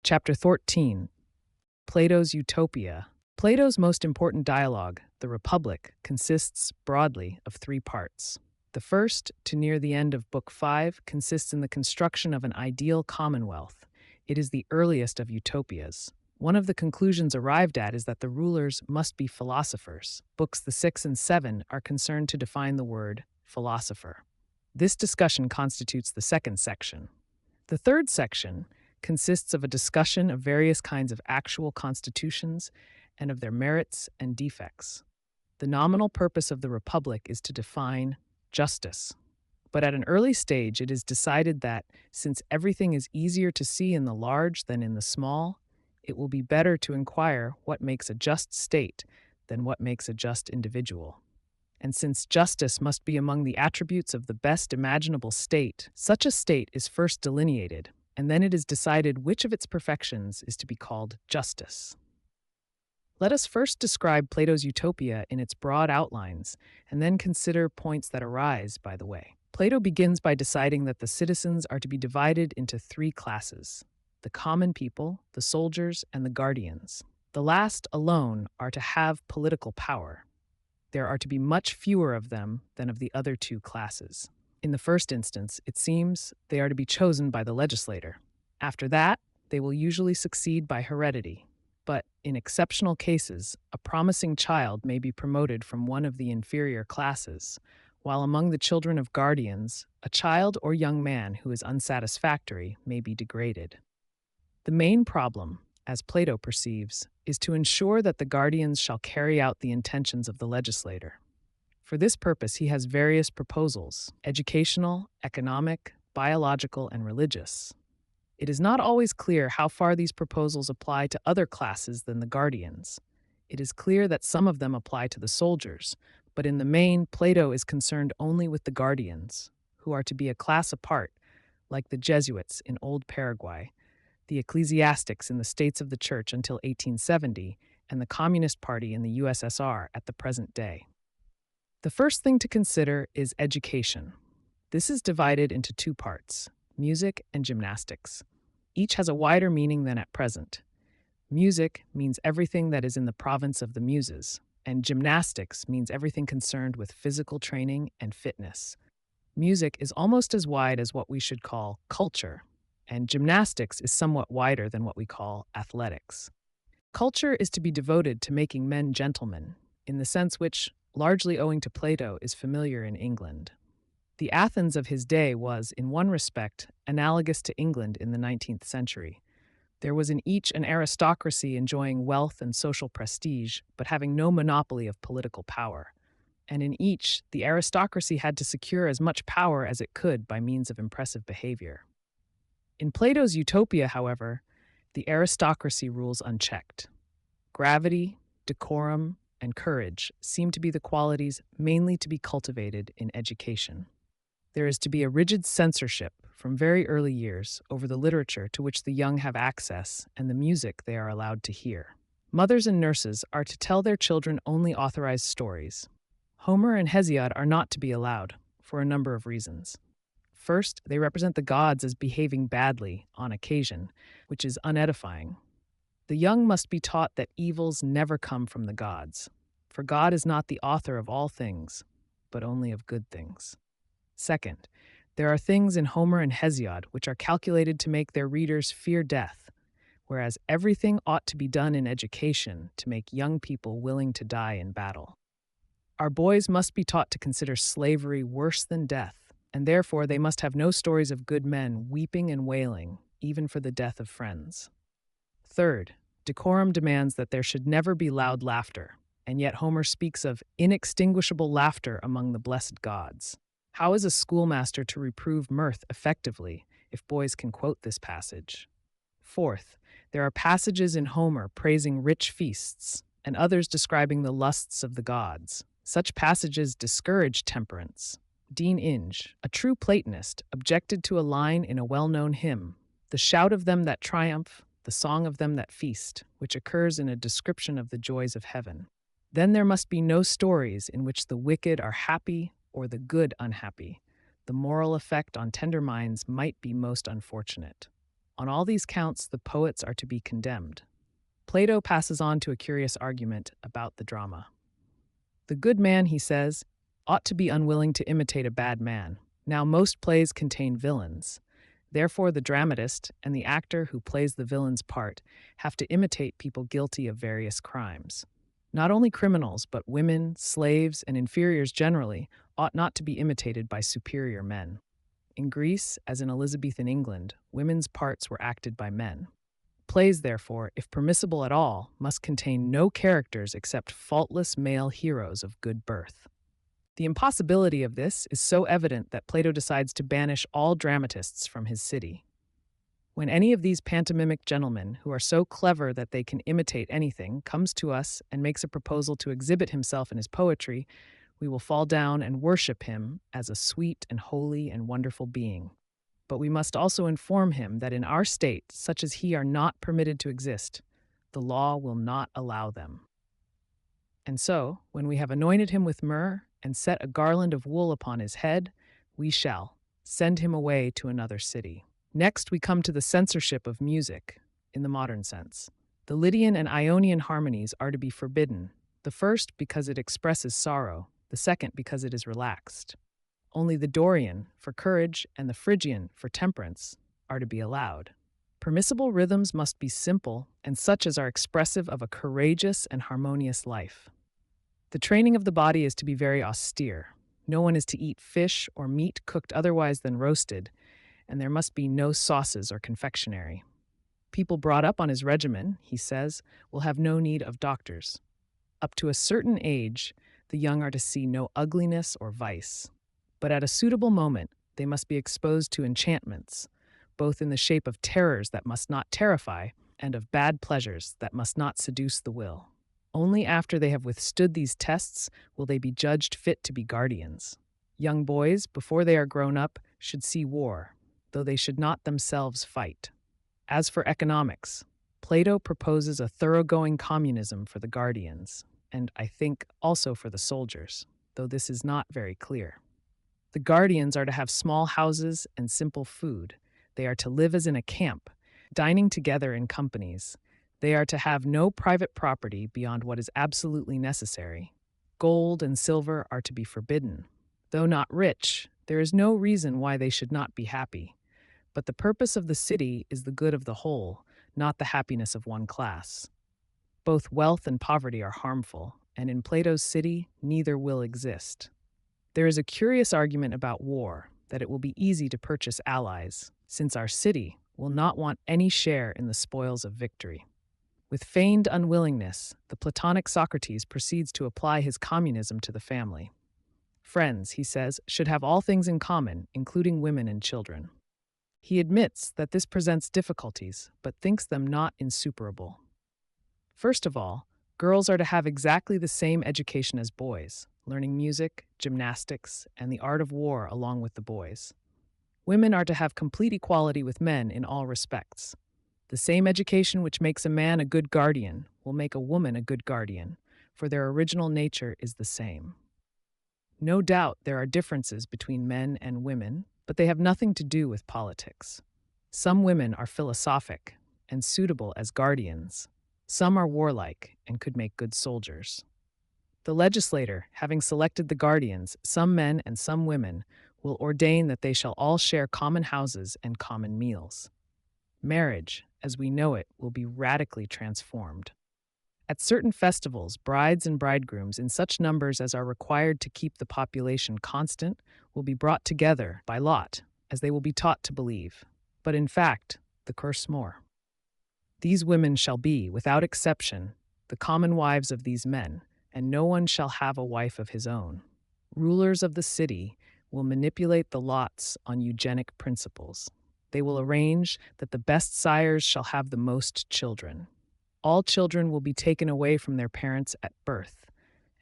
Chapter 14, Plato's Utopia. Plato's most important dialogue, the Republic, consists broadly of three parts. The first, to near the end of Book 5, consists in the construction of an ideal commonwealth. It is the earliest of utopias. One of the conclusions arrived at is that the rulers must be philosophers. Books 6 and 7 are concerned to define the word philosopher. This discussion constitutes the second section. The third section consists of a discussion of various kinds of actual constitutions and of their merits and defects. The nominal purpose of the Republic is to define justice. But at an early stage, it is decided that, since everything is easier to see in the large than in the small, it will be better to inquire what makes a just state than what makes a just individual. And since justice must be among the attributes of the best imaginable state, such a state is first delineated, and then it is decided which of its perfections is to be called justice. Let us first describe Plato's Utopia in its broad outlines, and then consider points that arise by the way. Plato begins by deciding that the citizens are to be divided into three classes: the common people, the soldiers, and the guardians. The last alone are to have political power. There are to be much fewer of them than of the other two classes. In the first instance, it seems, they are to be chosen by the legislator. After that, they will usually succeed by heredity. But in exceptional cases, a promising child may be promoted from one of the inferior classes, while among the children of guardians, a child or young man who is unsatisfactory may be degraded. The main problem, as Plato perceives, is to ensure that the guardians shall carry out the intentions of the legislator. For this purpose, he has various proposals: educational, economic, biological, and religious. It is not always clear how far these proposals apply to other classes than the guardians. It is clear that some of them apply to the soldiers, but in the main, Plato is concerned only with the guardians, who are to be a class apart, like the Jesuits in Old Paraguay, the ecclesiastics in the states of the Church until 1870, and the Communist Party in the USSR at the present day. The first thing to consider is education. This is divided into two parts: music and gymnastics. Each has a wider meaning than at present. Music means everything that is in the province of the muses, and gymnastics means everything concerned with physical training and fitness. Music is almost as wide as what we should call culture, and gymnastics is somewhat wider than what we call athletics. Culture is to be devoted to making men gentlemen, in the sense which, largely owing to Plato, is familiar in England. The Athens of his day was, in one respect, analogous to England in the 19th century. There was in each an aristocracy enjoying wealth and social prestige, but having no monopoly of political power. And in each, the aristocracy had to secure as much power as it could by means of impressive behavior. In Plato's Utopia, however, the aristocracy rules unchecked. Gravity, decorum, and courage seem to be the qualities mainly to be cultivated in education. There is to be a rigid censorship from very early years over the literature to which the young have access and the music they are allowed to hear. Mothers and nurses are to tell their children only authorized stories. Homer and Hesiod are not to be allowed, for a number of reasons. First, they represent the gods as behaving badly, on occasion, which is unedifying. The young must be taught that evils never come from the gods, for God is not the author of all things, but only of good things. Second, there are things in Homer and Hesiod which are calculated to make their readers fear death, whereas everything ought to be done in education to make young people willing to die in battle. Our boys must be taught to consider slavery worse than death, and therefore they must have no stories of good men weeping and wailing, even for the death of friends. Third, decorum demands that there should never be loud laughter, and yet Homer speaks of inextinguishable laughter among the blessed gods. How is a schoolmaster to reprove mirth effectively if boys can quote this passage? Fourth, there are passages in Homer praising rich feasts and others describing the lusts of the gods. Such passages discourage temperance. Dean Inge, a true Platonist, objected to a line in a well-known hymn, "The shout of them that triumph, the song of them that feast," which occurs in a description of the joys of heaven. Then there must be no stories in which the wicked are happy or the good unhappy. The moral effect on tender minds might be most unfortunate. On all these counts, the poets are to be condemned. Plato passes on to a curious argument about the drama. The good man, he says, ought to be unwilling to imitate a bad man. Now, most plays contain villains. Therefore, the dramatist and the actor who plays the villain's part have to imitate people guilty of various crimes. Not only criminals, but women, slaves, and inferiors generally ought not to be imitated by superior men. In Greece, as in Elizabethan England, women's parts were acted by men. Plays, therefore, if permissible at all, must contain no characters except faultless male heroes of good birth. The impossibility of this is so evident that Plato decides to banish all dramatists from his city. When any of these pantomimic gentlemen, who are so clever that they can imitate anything, comes to us and makes a proposal to exhibit himself in his poetry, we will fall down and worship him as a sweet and holy and wonderful being. But we must also inform him that in our state, such as he are not permitted to exist. The law will not allow them. And so, when we have anointed him with myrrh and set a garland of wool upon his head, we shall send him away to another city. Next, we come to the censorship of music, in the modern sense. The Lydian and Ionian harmonies are to be forbidden, the first because it expresses sorrow, the second because it is relaxed. Only the Dorian, for courage, and the Phrygian, for temperance, are to be allowed. Permissible rhythms must be simple and such as are expressive of a courageous and harmonious life. The training of the body is to be very austere. No one is to eat fish or meat cooked otherwise than roasted, and there must be no sauces or confectionery. People brought up on his regimen, he says, will have no need of doctors. Up to a certain age, the young are to see no ugliness or vice. But at a suitable moment, they must be exposed to enchantments, both in the shape of terrors that must not terrify and of bad pleasures that must not seduce the will. Only after they have withstood these tests will they be judged fit to be guardians. Young boys, before they are grown up, should see war, though they should not themselves fight. As for economics, Plato proposes a thoroughgoing communism for the guardians, and I think also for the soldiers, though this is not very clear. The guardians are to have small houses and simple food. They are to live as in a camp, dining together in companies. They are to have no private property beyond what is absolutely necessary. Gold and silver are to be forbidden. Though not rich, there is no reason why they should not be happy. But the purpose of the city is the good of the whole, not the happiness of one class. Both wealth and poverty are harmful, and in Plato's city, neither will exist. There is a curious argument about war, that it will be easy to purchase allies, since our city will not want any share in the spoils of victory. With feigned unwillingness, the Platonic Socrates proceeds to apply his communism to the family. Friends, he says, should have all things in common, including women and children. He admits that this presents difficulties, but thinks them not insuperable. First of all, girls are to have exactly the same education as boys, learning music, gymnastics, and the art of war along with the boys. Women are to have complete equality with men in all respects. The same education which makes a man a good guardian will make a woman a good guardian, for their original nature is the same. No doubt there are differences between men and women, but they have nothing to do with politics. Some women are philosophic and suitable as guardians. Some are warlike and could make good soldiers. The legislator, having selected the guardians, some men and some women, will ordain that they shall all share common houses and common meals. Marriage, as we know it, will be radically transformed. At certain festivals, brides and bridegrooms in such numbers as are required to keep the population constant will be brought together by lot, as they will be taught to believe. But in fact, the curse more. These women shall be, without exception, the common wives of these men, and no one shall have a wife of his own. Rulers of the city will manipulate the lots on eugenic principles. They will arrange that the best sires shall have the most children. All children will be taken away from their parents at birth,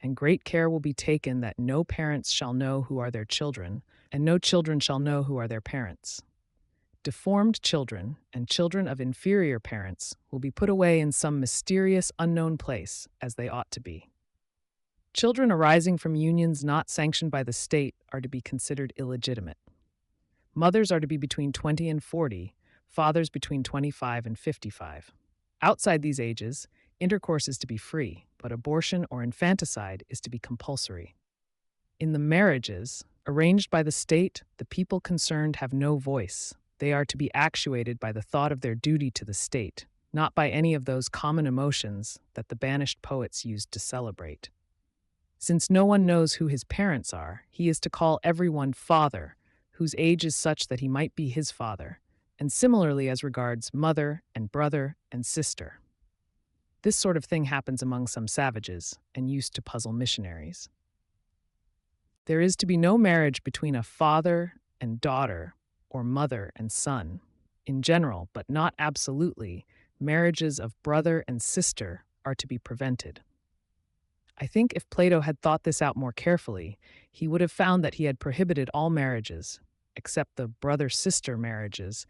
and great care will be taken that no parents shall know who are their children, and no children shall know who are their parents. Deformed children and children of inferior parents will be put away in some mysterious unknown place, as they ought to be. Children arising from unions not sanctioned by the state are to be considered illegitimate. Mothers are to be between 20 and 40, fathers between 25 and 55. Outside these ages, intercourse is to be free, but abortion or infanticide is to be compulsory. In the marriages, arranged by the state, the people concerned have no voice. They are to be actuated by the thought of their duty to the state, not by any of those common emotions that the banished poets used to celebrate. Since no one knows who his parents are, he is to call everyone father, whose age is such that he might be his father, and similarly as regards mother and brother and sister. This sort of thing happens among some savages and used to puzzle missionaries. There is to be no marriage between a father and daughter or mother and son. In general, but not absolutely, marriages of brother and sister are to be prevented. I think if Plato had thought this out more carefully, he would have found that he had prohibited all marriages, except the brother-sister marriages,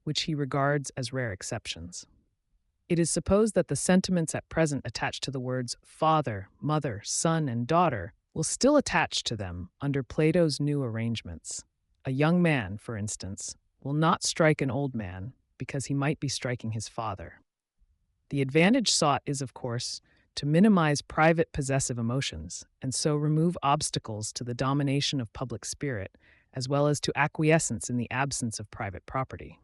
which he regards as rare exceptions. It is supposed that the sentiments at present attached to the words father, mother, son, and daughter will still attach to them under Plato's new arrangements. A young man, for instance, will not strike an old man because he might be striking his father. The advantage sought is, of course, to minimize private possessive emotions, and so remove obstacles to the domination of public spirit, as well as to acquiescence in the absence of private property.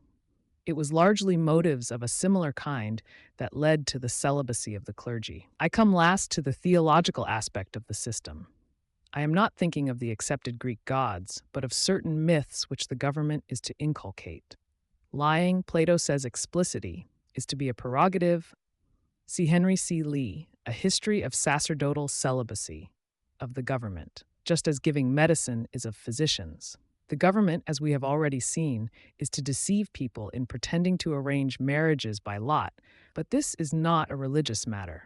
It was largely motives of a similar kind that led to the celibacy of the clergy. I come last to the theological aspect of the system. I am not thinking of the accepted Greek gods, but of certain myths which the government is to inculcate. Lying, Plato says explicitly, is to be a prerogative. See Henry C. Lee, A History of Sacerdotal Celibacy, of the government, just as giving medicine is of physicians. The government, as we have already seen, is to deceive people in pretending to arrange marriages by lot, but this is not a religious matter.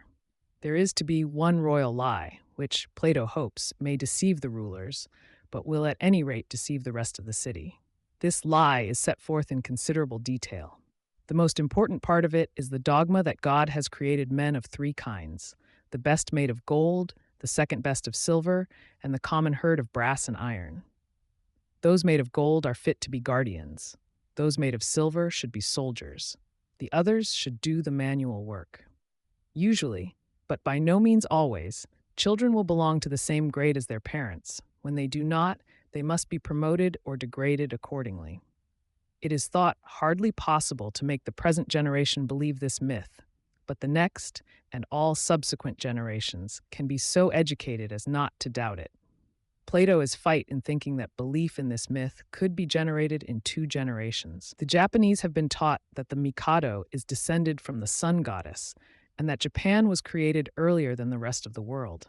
There is to be one royal lie, which, Plato hopes, may deceive the rulers, but will at any rate deceive the rest of the city. This lie is set forth in considerable detail. The most important part of it is the dogma that God has created men of three kinds: the best made of gold, the second best of silver, and the common herd of brass and iron. Those made of gold are fit to be guardians. Those made of silver should be soldiers. The others should do the manual work. Usually, but by no means always, children will belong to the same grade as their parents. When they do not, they must be promoted or degraded accordingly. It is thought hardly possible to make the present generation believe this myth, but the next and all subsequent generations can be so educated as not to doubt it. Plato is right in thinking that belief in this myth could be generated in 2 generations. The Japanese have been taught that the Mikado is descended from the sun goddess, and that Japan was created earlier than the rest of the world.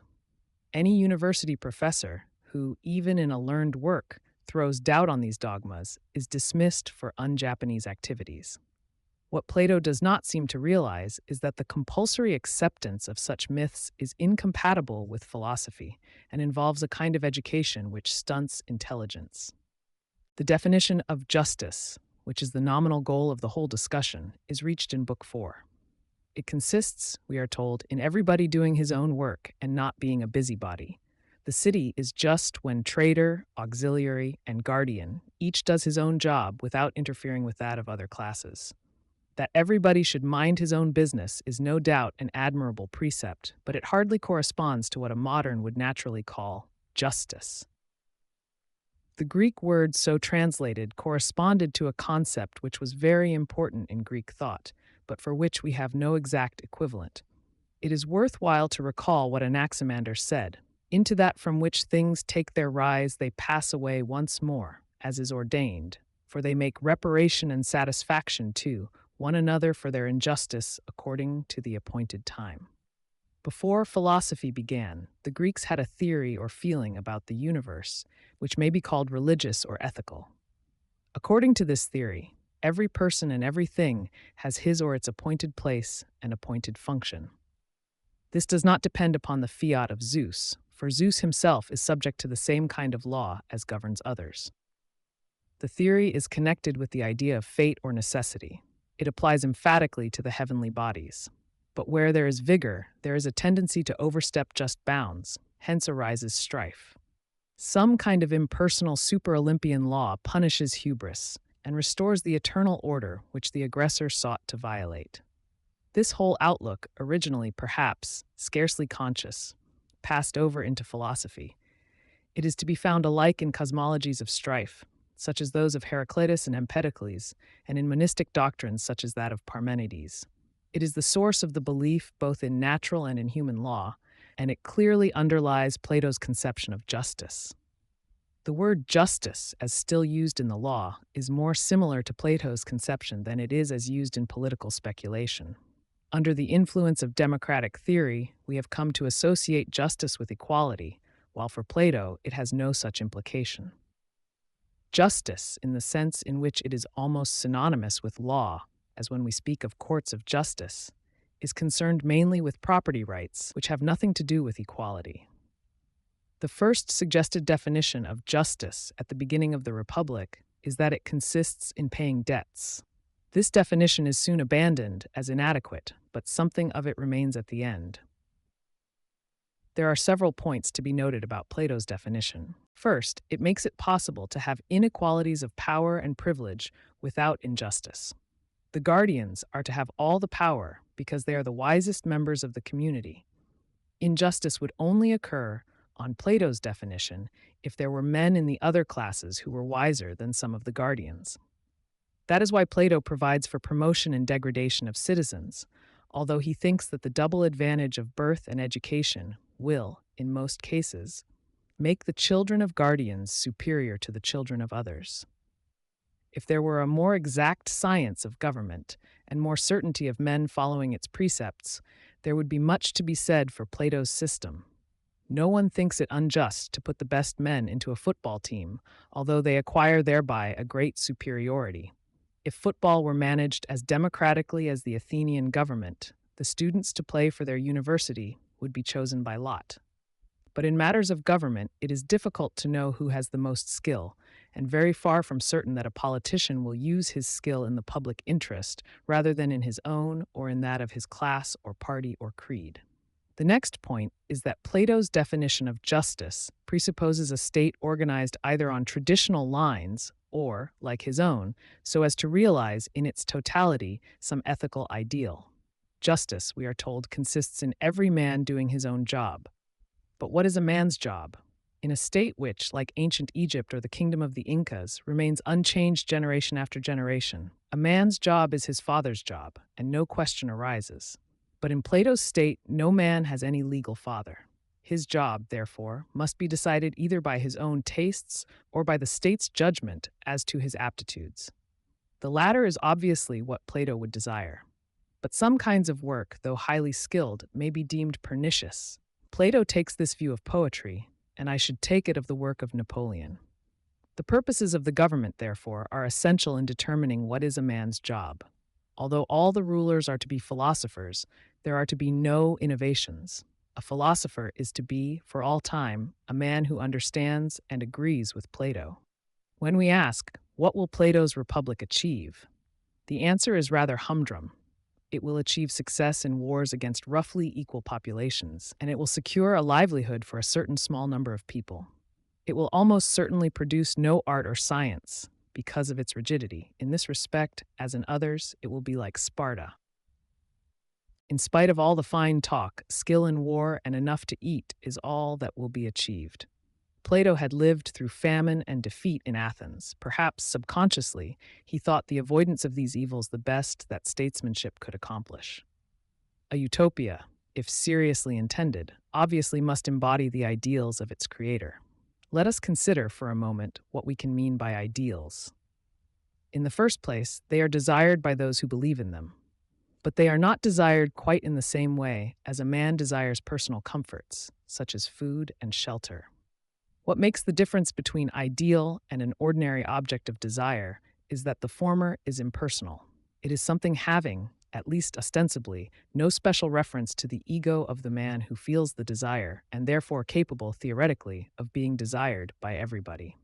Any university professor who, even in a learned work, throws doubt on these dogmas is dismissed for un-Japanese activities. What Plato does not seem to realize is that the compulsory acceptance of such myths is incompatible with philosophy and involves a kind of education which stunts intelligence. The definition of justice, which is the nominal goal of the whole discussion, is reached in Book 4. It consists, we are told, in everybody doing his own work and not being a busybody. The city is just when trader, auxiliary, and guardian each does his own job without interfering with that of other classes. That everybody should mind his own business is no doubt an admirable precept, but it hardly corresponds to what a modern would naturally call justice. The Greek word so translated corresponded to a concept which was very important in Greek thought, but for which we have no exact equivalent. It is worthwhile to recall what Anaximander said: "Into that from which things take their rise they pass away once more, as is ordained, for they make reparation and satisfaction to one another for their injustice according to the appointed time." Before philosophy began, the Greeks had a theory or feeling about the universe, which may be called religious or ethical. According to this theory, every person and everything has his or its appointed place and appointed function. This does not depend upon the fiat of Zeus, for Zeus himself is subject to the same kind of law as governs others. The theory is connected with the idea of fate or necessity. It applies emphatically to the heavenly bodies. But where there is vigor, there is a tendency to overstep just bounds, hence arises strife. Some kind of impersonal super-Olympian law punishes hubris, and restores the eternal order which the aggressor sought to violate. This whole outlook, originally perhaps scarcely conscious, passed over into philosophy. It is to be found alike in cosmologies of strife, such as those of Heraclitus and Empedocles, and in monistic doctrines such as that of Parmenides. It is the source of the belief both in natural and in human law, and it clearly underlies Plato's conception of justice. The word justice, as still used in the law, is more similar to Plato's conception than it is as used in political speculation. Under the influence of democratic theory, we have come to associate justice with equality, while for Plato it has no such implication. Justice, in the sense in which it is almost synonymous with law, as when we speak of courts of justice, is concerned mainly with property rights, which have nothing to do with equality. The first suggested definition of justice at the beginning of the Republic is that it consists in paying debts. This definition is soon abandoned as inadequate, but something of it remains at the end. There are several points to be noted about Plato's definition. First, it makes it possible to have inequalities of power and privilege without injustice. The guardians are to have all the power because they are the wisest members of the community. Injustice would only occur, on Plato's definition, if there were men in the other classes who were wiser than some of the guardians. That is why Plato provides for promotion and degradation of citizens, although he thinks that the double advantage of birth and education will, in most cases, make the children of guardians superior to the children of others. If there were a more exact science of government and more certainty of men following its precepts, there would be much to be said for Plato's system. No one thinks it unjust to put the best men into a football team, although they acquire thereby a great superiority. If football were managed as democratically as the Athenian government, the students to play for their university would be chosen by lot. But in matters of government, it is difficult to know who has the most skill, and very far from certain that a politician will use his skill in the public interest rather than in his own or in that of his class or party or creed. The next point is that Plato's definition of justice presupposes a state organized either on traditional lines or, like his own, so as to realize in its totality some ethical ideal. Justice, we are told, consists in every man doing his own job. But what is a man's job? In a state which, like ancient Egypt or the kingdom of the Incas, remains unchanged generation after generation, a man's job is his father's job, and no question arises. But in Plato's state, no man has any legal father. His job, therefore, must be decided either by his own tastes or by the state's judgment as to his aptitudes. The latter is obviously what Plato would desire. But some kinds of work, though highly skilled, may be deemed pernicious. Plato takes this view of poetry, and I should take it of the work of Napoleon. The purposes of the government, therefore, are essential in determining what is a man's job. Although all the rulers are to be philosophers, there are to be no innovations. A philosopher is to be, for all time, a man who understands and agrees with Plato. When we ask, what will Plato's Republic achieve? The answer is rather humdrum. It will achieve success in wars against roughly equal populations, and it will secure a livelihood for a certain small number of people. It will almost certainly produce no art or science because of its rigidity. In this respect, as in others, it will be like Sparta. In spite of all the fine talk, skill in war and enough to eat is all that will be achieved. Plato had lived through famine and defeat in Athens. Perhaps subconsciously, he thought the avoidance of these evils the best that statesmanship could accomplish. A utopia, if seriously intended, obviously must embody the ideals of its creator. Let us consider for a moment what we can mean by ideals. In the first place, they are desired by those who believe in them. But they are not desired quite in the same way as a man desires personal comforts, such as food and shelter. What makes the difference between ideal and an ordinary object of desire is that the former is impersonal. It is something having, at least ostensibly, no special reference to the ego of the man who feels the desire, and therefore capable, theoretically, of being desired by everybody.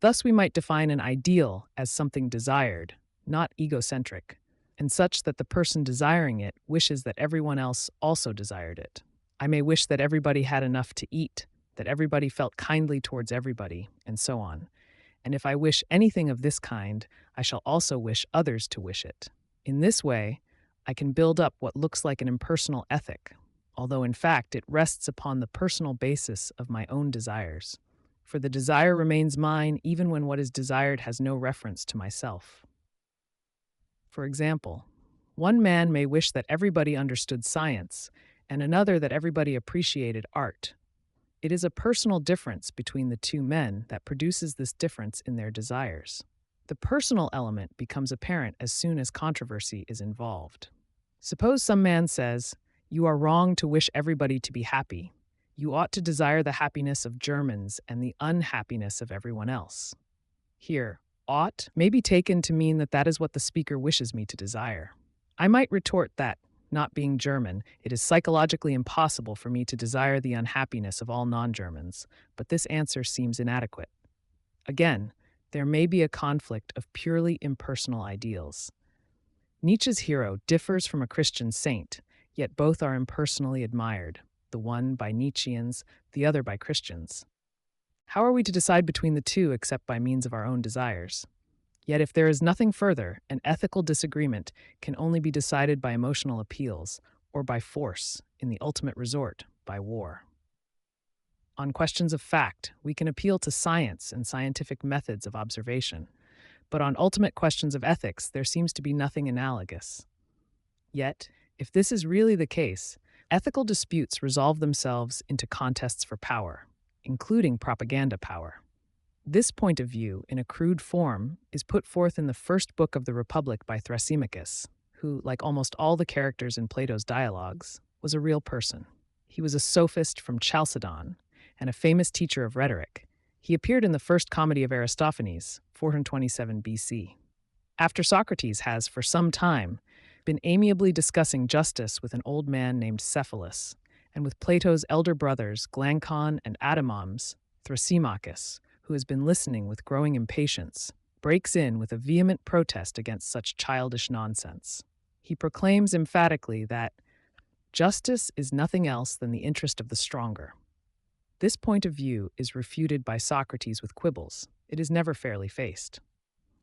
Thus we might define an ideal as something desired, not egocentric, and such that the person desiring it wishes that everyone else also desired it. I may wish that everybody had enough to eat, that everybody felt kindly towards everybody, and so on. And if I wish anything of this kind, I shall also wish others to wish it. In this way, I can build up what looks like an impersonal ethic, although in fact it rests upon the personal basis of my own desires. For the desire remains mine even when what is desired has no reference to myself. For example, one man may wish that everybody understood science, and another that everybody appreciated art. It is a personal difference between the two men that produces this difference in their desires. The personal element becomes apparent as soon as controversy is involved. Suppose some man says, "You are wrong to wish everybody to be happy. You ought to desire the happiness of Germans and the unhappiness of everyone else." Here, ought may be taken to mean that that is what the speaker wishes me to desire. I might retort that, not being German, it is psychologically impossible for me to desire the unhappiness of all non-Germans, but this answer seems inadequate. Again, there may be a conflict of purely impersonal ideals. Nietzsche's hero differs from a Christian saint, yet both are impersonally admired, the one by Nietzscheans, the other by Christians. How are we to decide between the two except by means of our own desires? Yet if there is nothing further, an ethical disagreement can only be decided by emotional appeals, or by force, in the ultimate resort, by war. On questions of fact, we can appeal to science and scientific methods of observation, but on ultimate questions of ethics, there seems to be nothing analogous. Yet, if this is really the case, ethical disputes resolve themselves into contests for power, including propaganda power. This point of view, in a crude form, is put forth in the first book of the Republic by Thrasymachus, who, like almost all the characters in Plato's dialogues, was a real person. He was a sophist from Chalcedon and a famous teacher of rhetoric. He appeared in the first comedy of Aristophanes, 427 BC. After Socrates has, for some time, been amiably discussing justice with an old man named Cephalus, and with Plato's elder brothers Glaucon and Adamoms, Thrasymachus, who has been listening with growing impatience, breaks in with a vehement protest against such childish nonsense. He proclaims emphatically that justice is nothing else than the interest of the stronger. This point of view is refuted by Socrates with quibbles. It is never fairly faced.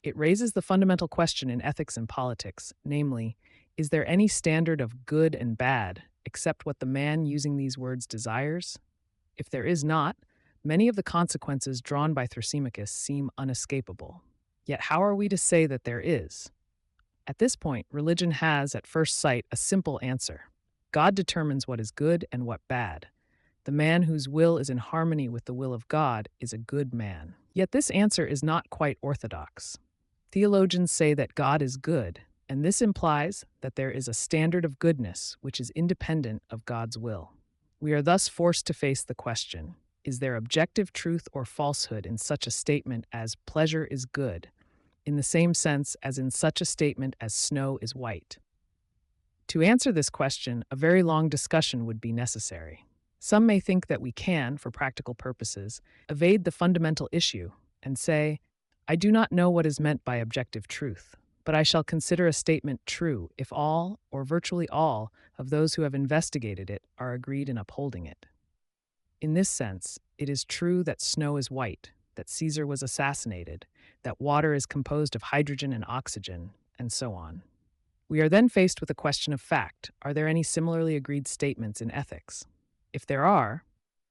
It raises the fundamental question in ethics and politics, namely, is there any standard of good and bad except what the man using these words desires? If there is not, many of the consequences drawn by Thrasymachus seem unescapable. Yet how are we to say that there is? At this point, religion has, at first sight, a simple answer. God determines what is good and what bad. The man whose will is in harmony with the will of God is a good man. Yet this answer is not quite orthodox. Theologians say that God is good, and this implies that there is a standard of goodness which is independent of God's will. We are thus forced to face the question, is there objective truth or falsehood in such a statement as pleasure is good, in the same sense as in such a statement as snow is white? To answer this question, a very long discussion would be necessary. Some may think that we can, for practical purposes, evade the fundamental issue and say, I do not know what is meant by objective truth, but I shall consider a statement true if all, or virtually all, of those who have investigated it are agreed in upholding it. In this sense, it is true that snow is white, that Caesar was assassinated, that water is composed of hydrogen and oxygen, and so on. We are then faced with a question of fact. Are there any similarly agreed statements in ethics? If there are,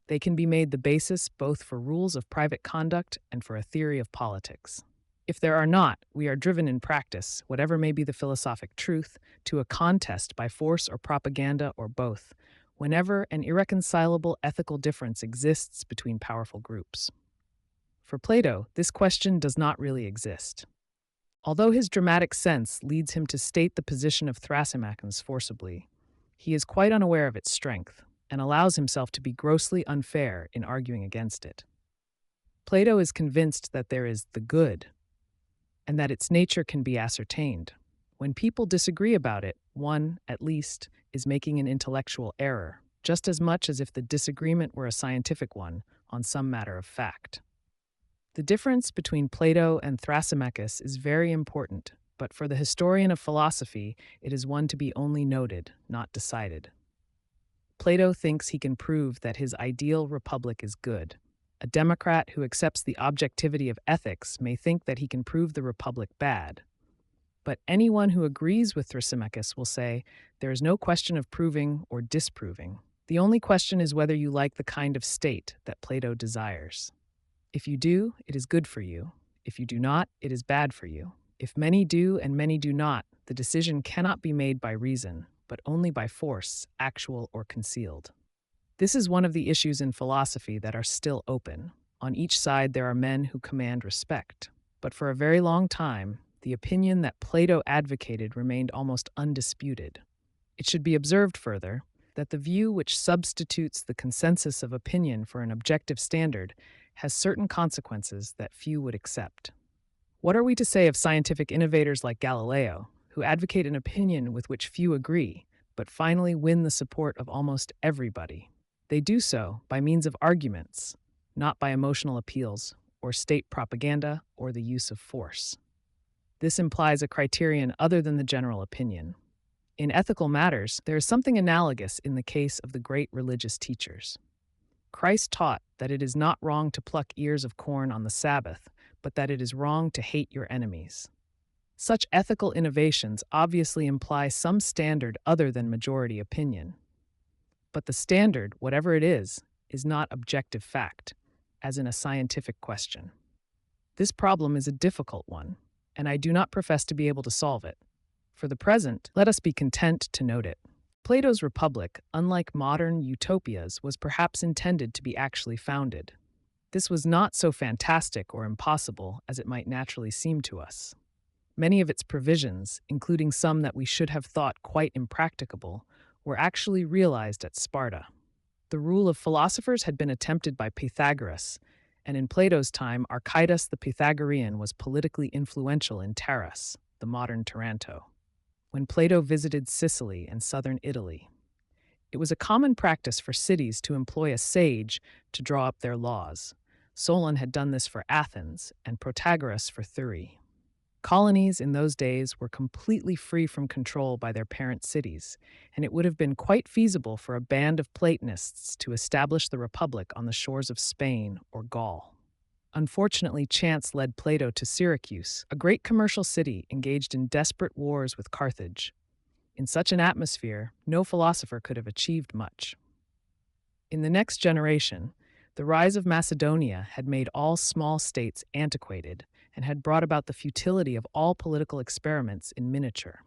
they can be made the basis both for rules of private conduct and for a theory of politics. If there are not, we are driven in practice, whatever may be the philosophic truth, to a contest by force or propaganda or both, whenever an irreconcilable ethical difference exists between powerful groups. For Plato, this question does not really exist. Although his dramatic sense leads him to state the position of Thrasymachus forcibly, he is quite unaware of its strength and allows himself to be grossly unfair in arguing against it. Plato is convinced that there is the good, and that its nature can be ascertained. When people disagree about it, one, at least, is making an intellectual error, just as much as if the disagreement were a scientific one on some matter of fact. The difference between Plato and Thrasymachus is very important, but for the historian of philosophy, it is one to be only noted, not decided. Plato thinks he can prove that his ideal republic is good. A democrat who accepts the objectivity of ethics may think that he can prove the republic bad. But anyone who agrees with Thrasymachus will say there is no question of proving or disproving. The only question is whether you like the kind of state that Plato desires. If you do, it is good for you. If you do not, it is bad for you. If many do and many do not, the decision cannot be made by reason, but only by force, actual or concealed. This is one of the issues in philosophy that are still open. On each side, there are men who command respect. But for a very long time, the opinion that Plato advocated remained almost undisputed. It should be observed further that the view which substitutes the consensus of opinion for an objective standard has certain consequences that few would accept. What are we to say of scientific innovators like Galileo, who advocate an opinion with which few agree, but finally win the support of almost everybody? They do so by means of arguments, not by emotional appeals or state propaganda or the use of force. This implies a criterion other than the general opinion. In ethical matters, there is something analogous in the case of the great religious teachers. Christ taught that it is not wrong to pluck ears of corn on the Sabbath, but that it is wrong to hate your enemies. Such ethical innovations obviously imply some standard other than majority opinion. But the standard, whatever it is not objective fact, as in a scientific question. This problem is a difficult one, and I do not profess to be able to solve it. For the present, let us be content to note it. Plato's Republic, unlike modern utopias, was perhaps intended to be actually founded. This was not so fantastic or impossible as it might naturally seem to us. Many of its provisions, including some that we should have thought quite impracticable, were actually realized at Sparta. The rule of philosophers had been attempted by Pythagoras, and in Plato's time, Archytas the Pythagorean was politically influential in Taras, the modern Taranto. When Plato visited Sicily and southern Italy, it was a common practice for cities to employ a sage to draw up their laws. Solon had done this for Athens and Protagoras for Thurii. Colonies in those days were completely free from control by their parent cities, and it would have been quite feasible for a band of Platonists to establish the Republic on the shores of Spain or Gaul. Unfortunately, chance led Plato to Syracuse, a great commercial city engaged in desperate wars with Carthage. In such an atmosphere, no philosopher could have achieved much. In the next generation, the rise of Macedonia had made all small states antiquated and had brought about the futility of all political experiments in miniature.